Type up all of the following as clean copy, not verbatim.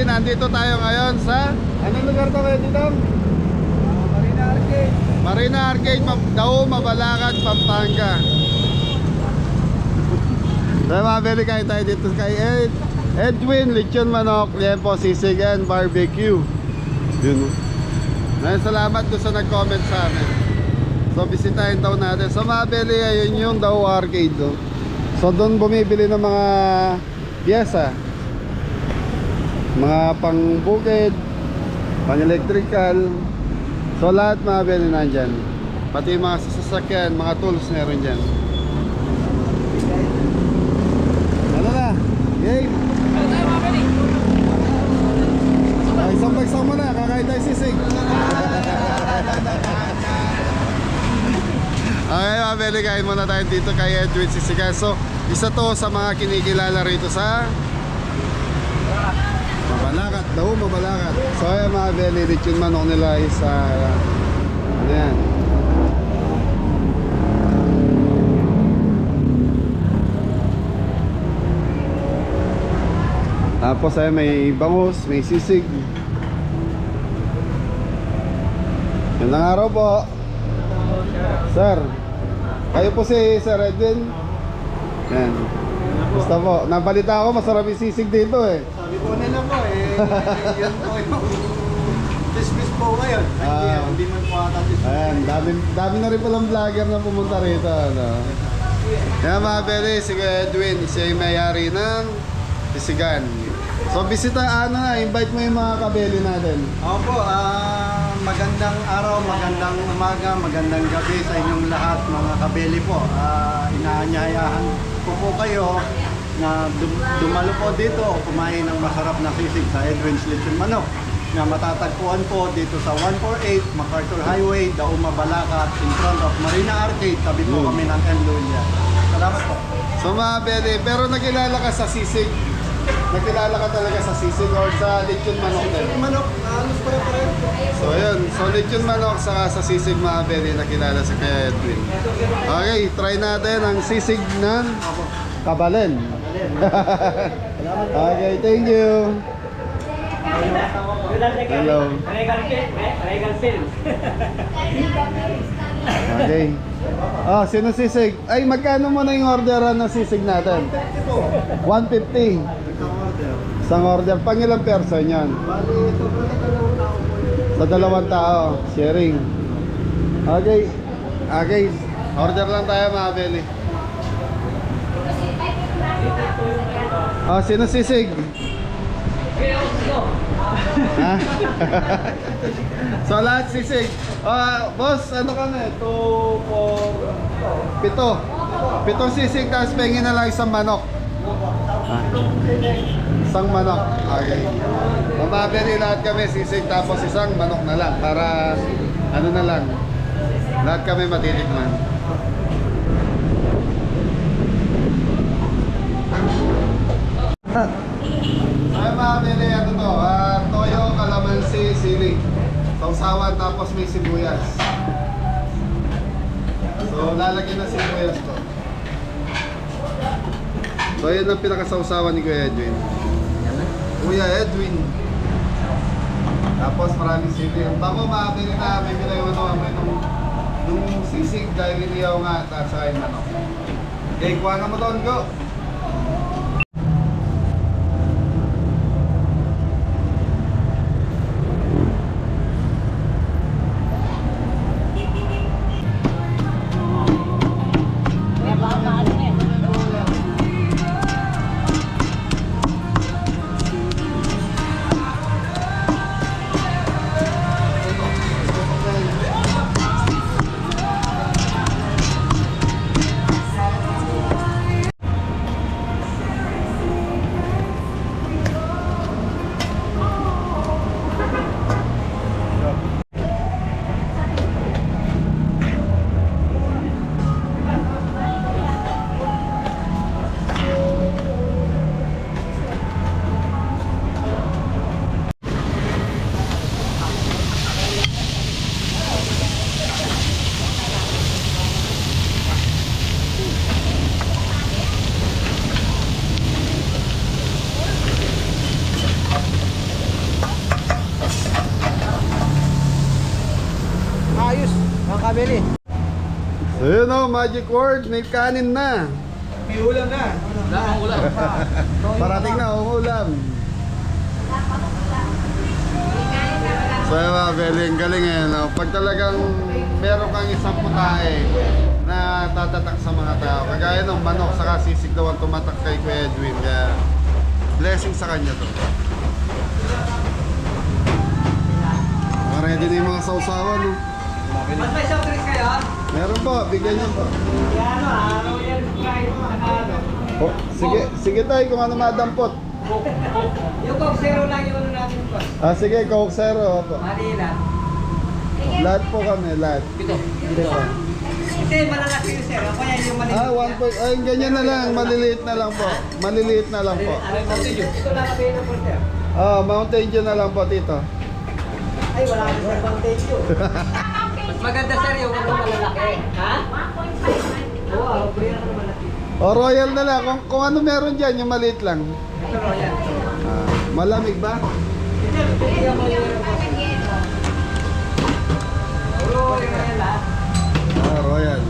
Mabeli, nandito tayo ngayon sa anong lugar to kayo dito? Marina Arcade. Marina Arcade, Daum, Mabalacat, Pampanga. So Mabeli, kain tayo dito kay Edwin, lechon manok, liempo, sisig and barbecue. Yun. Salamat doon sa nag-comment sa amin. So bisitahin daw natin. So Mabeli, ayun yung Daum Arcade do. So doon bumibili ng mga piyesa, mga pang-bukid, pang-electrical. So lahat Mabeli nandyan. Pati yung mga sasakyan, mga tools meron dyan. Ano na? Game! Isang bagsang mo na, kakain tayo sisig. Okay Mabeli, kain muna tayo dito kay Edwin Sisigan. So isa to sa mga kinikilala rito sa Mabalacat, Daum, Mabalacat. So ayan Mabeli, lechon manok nila is ano yan. Tapos ay may bangus, may sisig. Magandang araw po. Sir, kayo po si Sir Edwin? Yan. Basta po, nabalita ako masarap yung sisig dito eh. Sabi po nila po yan po yung dismiss po ngayon. Hindi man po ata dismiss. Ayan, dami na rin palang vlogger na pumunta rito. Ano? Yan Mabeli, si Edwin, siya yung may-ari ng sisigan. So bisita, invite mo yung mga kabeli natin. Opo, magandang araw, magandang umaga, magandang gabi sa inyong lahat mga kabeli po. Inaanyayahan ko po kayo na dumalo po dito o kumain ng masarap na sisig sa Edwin's Lechon Manok na matatagpuan po dito sa 148 MacArthur Highway, Daum, Mabalacat, in front of Marina Arcade. Tabi po kami ng Enlulia. Salamat po. So Mabeli, pero nakilala ka sa sisig? Nakilala ka talaga sa sisig or sa lechon manok din? Manok, halos pare-pareho po. So yun, so lechon manok saka sa sisig Mabeli nakilala si Kuya Edwin. Okay, try natin ang sisig ng Kabalen. Okay, thank you. Hello. Okay. Sino sisig? Ay, magkano mo na yung orderan ng sisig natin? 150. Isang order. Pang ilang person yan? Sa dalawang tao. Sharing. Okay. Okay. Order lang tayo Mabeli. Sino sisig? Ha? So lahat sisig. Boss, ano kami? 2, 4, 7. 7 sisig, tapos pengin na lang isang manok. Isang manok. Okay. Mababili lahat kami sisig, tapos isang manok na lang. Para ano na lang, lahat kami matitikman. Ay Mabeli, ano to? Toyo, kalamansi, sili. Sausawan, tapos may sibuyas. So lalagyan na sibuyas to. So yun ang pinakasausawan ni Kuya Edwin. Kuya Edwin. Tapos maraming sili. Ang bako Mabeli na, may bilay mo nung sisig dahil iniyaw nga at sa akin manok. Okay, kuha na mo doon, go! Beli. So yun o, magic word, may kanin na. May ulam na. Parating na, ulam. So yun mga Beli, ang galing eh. No? Pag talagang meron kang isang putahe na tatatak sa mga tao, kagaya ng manok, saka sisig daw ang tumatak kay Kuya Edwin. Kaya blessing sa kanya to. Ready na yung mga sausawan, no? Mas may soft drinks kayo? Meron po, bigyan niyo po. Yan yan Sprite, saka Oh, sige tayo kung ano madampot. yung Coke Zero lang yung ano natin po. Sige, Coke Zero po. Manila. Lahat po kami, lahat. Ito. Hindi, malalaki yung zero. Kaya yung maliit. Ay, ganyan na lang, maliliit na lang po. Maliliit na lang po. Ano yung Mountain Dew? Ito lang available sir. Mountain Dew na lang po, tito. Ay, wala ka sir Mountain Dew. Mas maganda sir yung ano malalaki. Ha? 1.5. Oo, kuya na malaki. Royal na lang, kung ano meron dyan, yung maliit lang. Ito Royal. Malamig ba? Bigyan mo yung Royal lahat. Royal.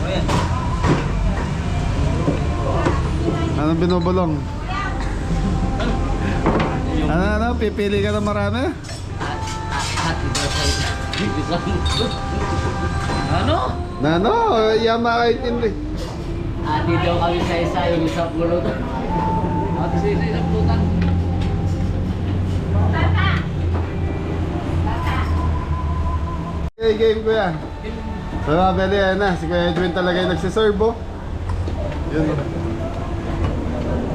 Royal. Anong binubulong? Ano, pipili ka ng marami? Ano? Nano, yan makaintindi. Ati daw kami sa isa yung isang pulutan. Ati sa isa isang pulutan. Okay, game ko yan. So mga Beli, yan na. Si Kuya Edwin talaga yung nagsiserve, oh. Yun.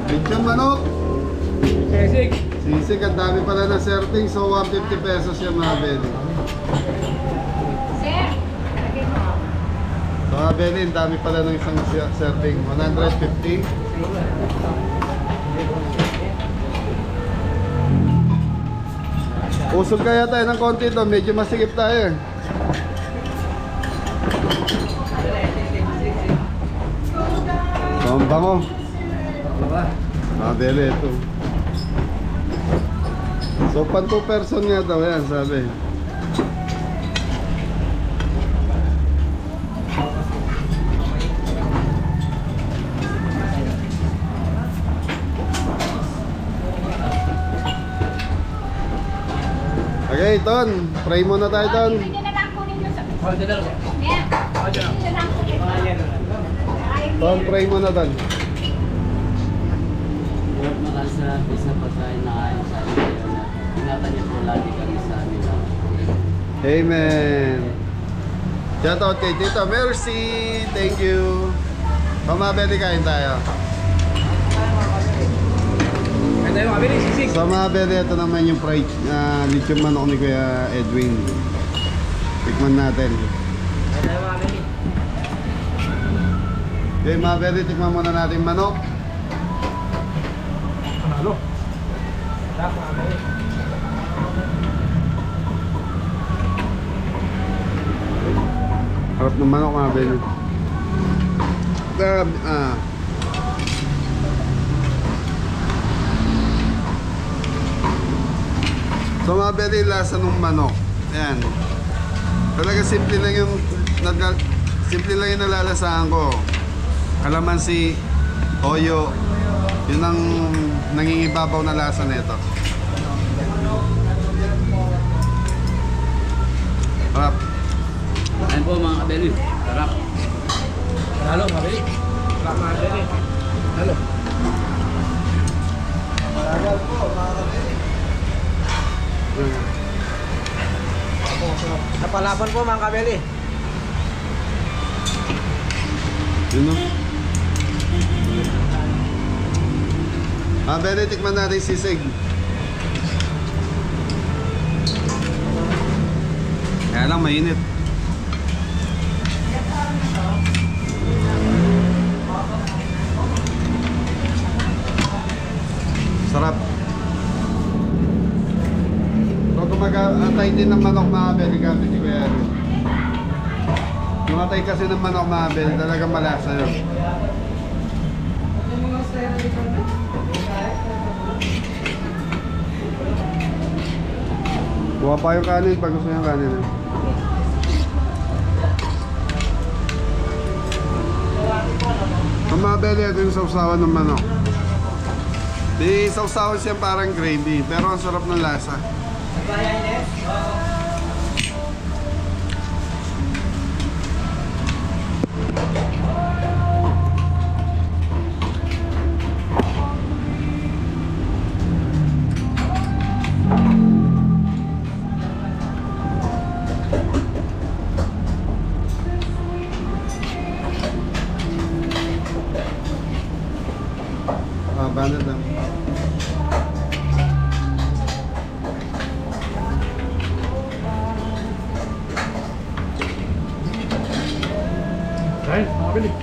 Lechon manok. Sisig. Sisig, ang dami pala na serving. So 150 pesos yung mga Beli. So mga Beli, ang dami pala ng isang serving. 150. Usog kaya tayo ng konti to. Medyo masigip tayo eh. So, ang bango. Mga Beli, ito. So, pan 2 person nga daw yan, sabi. Okay, Ton. Pray muna tayo, Ton. Ton, pray muna, Ton. Lord, mahal sa natin sa pagkain na kain sa amin ngayon na ingatan niyo po lagi kami sa amin. Amen. Shout out kay Tita Mercy. Thank you. Pamabili kain tayo. Kaya tayo makabili, sisig. Sa mga bere, ito naman yung fried lechon manok ni Kuya Edwin. Tikman natin. Kaya tayo makabili. Okay, mga bere, tikman muna natin manok. Panalo. Tara, makabili. Harap ng manok, mga bere. So mga bere, lasa ng manok. Ayan. Talaga simple lang yung nalalasahan ko. Kalamansi, toyo. Yun ang nangingibabaw na lasa nito. Harap. Ayun po mga kabeli, sarap. Panalo, makabili. Tara, makabili. Panalo. Napalaban po mga kabeli. Yun o. Ah, bere, tikman natin sisig. Kaya lang mainit. Sarap. Pag kumag-atay din ng manok mga bere, gamit ni Kuya Edwin. Yung atay kasi ng manok mga bere, talagang malasa yun. Kuha pa yung kanin pag gusto yung kanin. mga belly, ito yung sausawan ng manok. Di sausawan siya parang gravy, pero ang sarap ng lasa. Banat lang. Ay, makabili.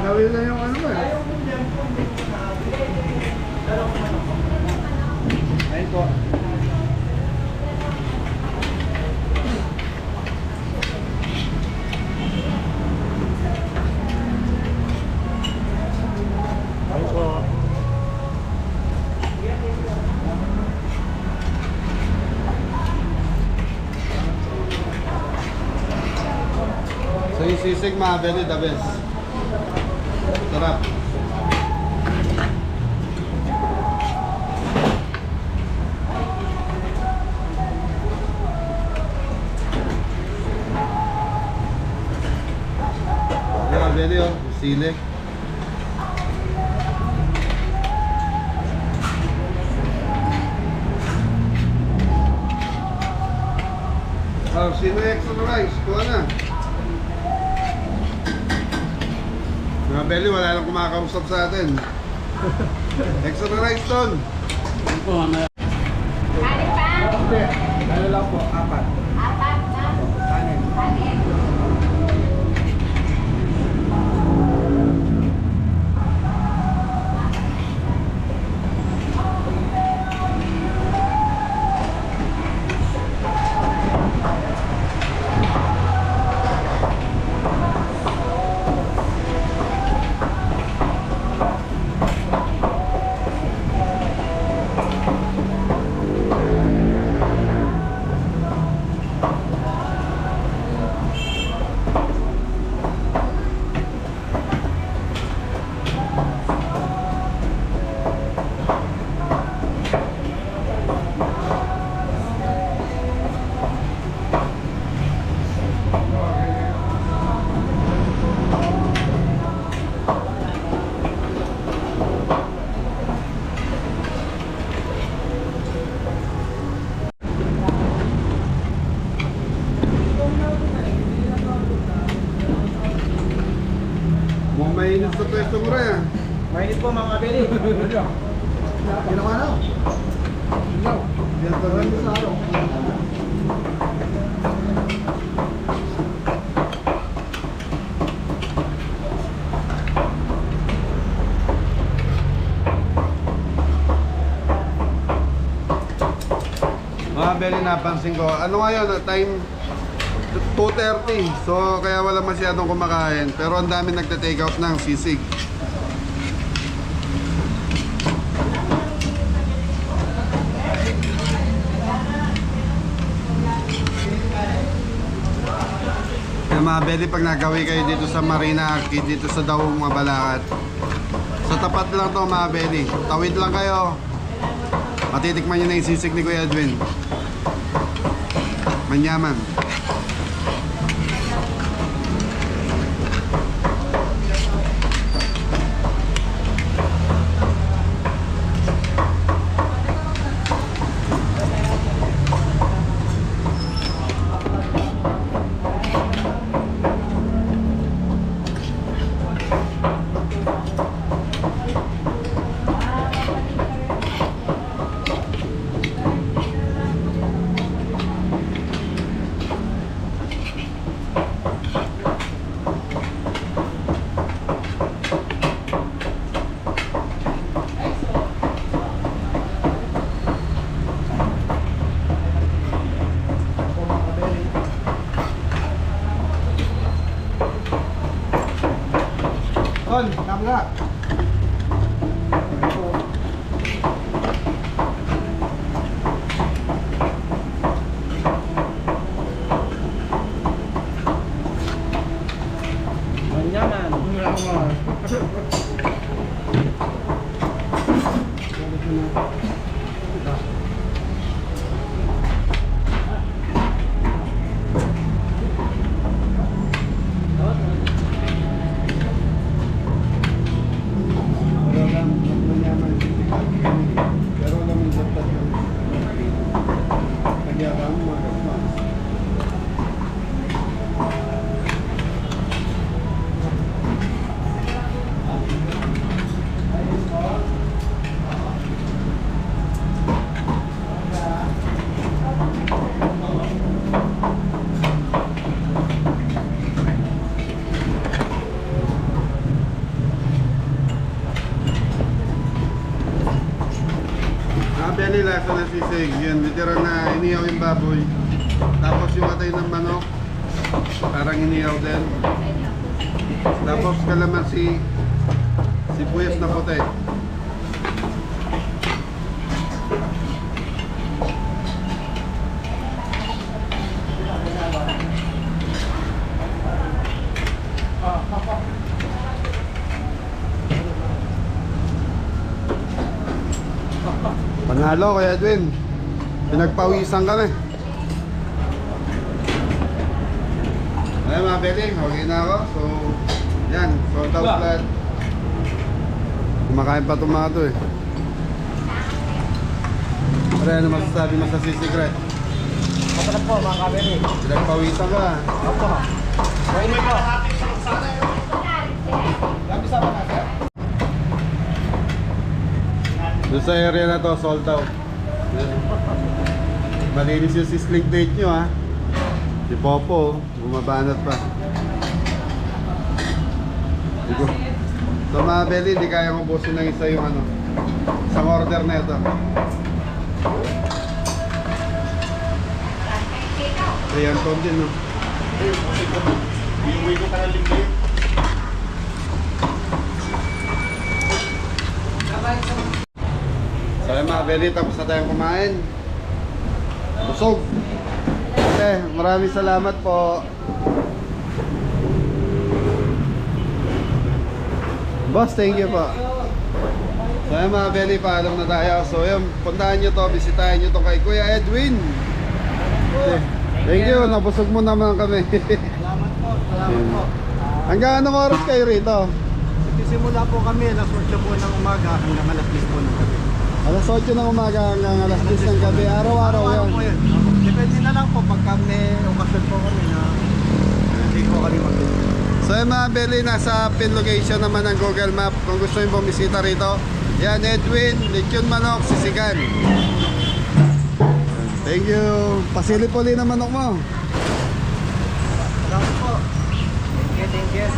Gawin lang yung ano eh. Ayun po. Ayun po. So yung sisig mga belly, the best. Sarap. Mga belly oh, sili. Oh, sino yung extra rice? Kuha na. Mga belly, wala lang kumakausap sa atin. Extra rice ton. Yan po, mamaya. Kanin pa? Hindi. Ano lang po, 4. Apat na. Kanin. Kanin. Mukhang mainit sa pwesto mo rin. Mainit po mga kabili. Ginawa na. Yan pa rin sa araw. Mga belly, napansin ko, ano ngayon, time 2:30. So kaya wala masyadong kumakain. Pero ang dami nagte-take out ng sisig. Kaya mga belly, pag nagawi kayo dito sa Marina, dito sa Daong Mabalacat, sa tapat lang to mga belly. Tawid lang kayo. Matitikman nyo na yung sisig ni Kuya Edwin. Manyaman. Belly lasa na sisig. Yun, literal na inihaw yung baboy. Tapos yung atay ng manok, parang inihaw din. Tapos kalamansi, sibuyas na puti. Panalo Kuya Edwin. Pinagpawisan kami. Ay mga beling, okay na ako. So, yan, sold out lahat. Kumakain pa itong mga ito eh. Pare, ano masasabi mo sa Secret? Masarap po mga kabeli. Pinagpawisan ka. Opo. Pwede po. Doon sa area na to, sold out. Malinis yung sisling plate nyo ha. Si Popo, bumabanat pa. Digo. So mga Beli, hindi kaya ubusin ng isa yung ano, isang order na ito. Ayan, ton din no. Iuwi ko ka na linggo. So ayun mga Beli, tapos na tayong kumain. Busog. Okay, maraming salamat po. Boss, thank you po. So ayun mga Beli, paalam na tayo. So ayun, puntahan nyo to, bisitahin nyo to kay Kuya Edwin. Okay. Thank you, nabusog mo naman kami. Salamat po, salamat po. Hanggang anong oras kayo rito? Nagsisimula po kami, alas 8 po ng umaga hanggang alas 10 po ng gabi. Alas 8 ng umaga hanggang alas 10 ng gabi. Araw-araw Araw-araw po yun. yun. Depende na lang po pagka may okasyon po kami na hindi po kami mag-visit. So yung mga Beli, nasa pin location naman ng Google Map. Kung gusto nyo bumisita rito, yan, Edwin, Lechon Manok, Sisigan. Thank you. Pasilip-uli na manok mo. Salamat po. Thank you.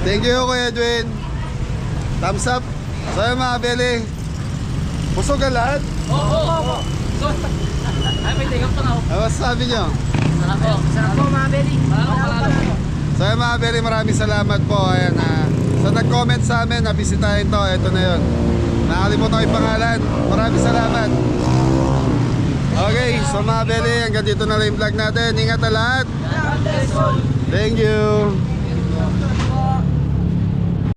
Thank you, Kuya Edwin. Thumbs up. So yung mga Beli, busog ang lahat. Oo. Ay, may tingap pa na ako. Ano sabi nyo? Sarap po. Sarap po mga beli. So yung mga Beli, maraming salamat po. Ayan, so nag-comment sa amin na bisitahin to. Ito na yun. Nakalimutan ko yung pangalan. Maraming salamat. Okay, so mga Beli, hanggang dito na lang yung vlog natin. Ingat na lahat. Thank you.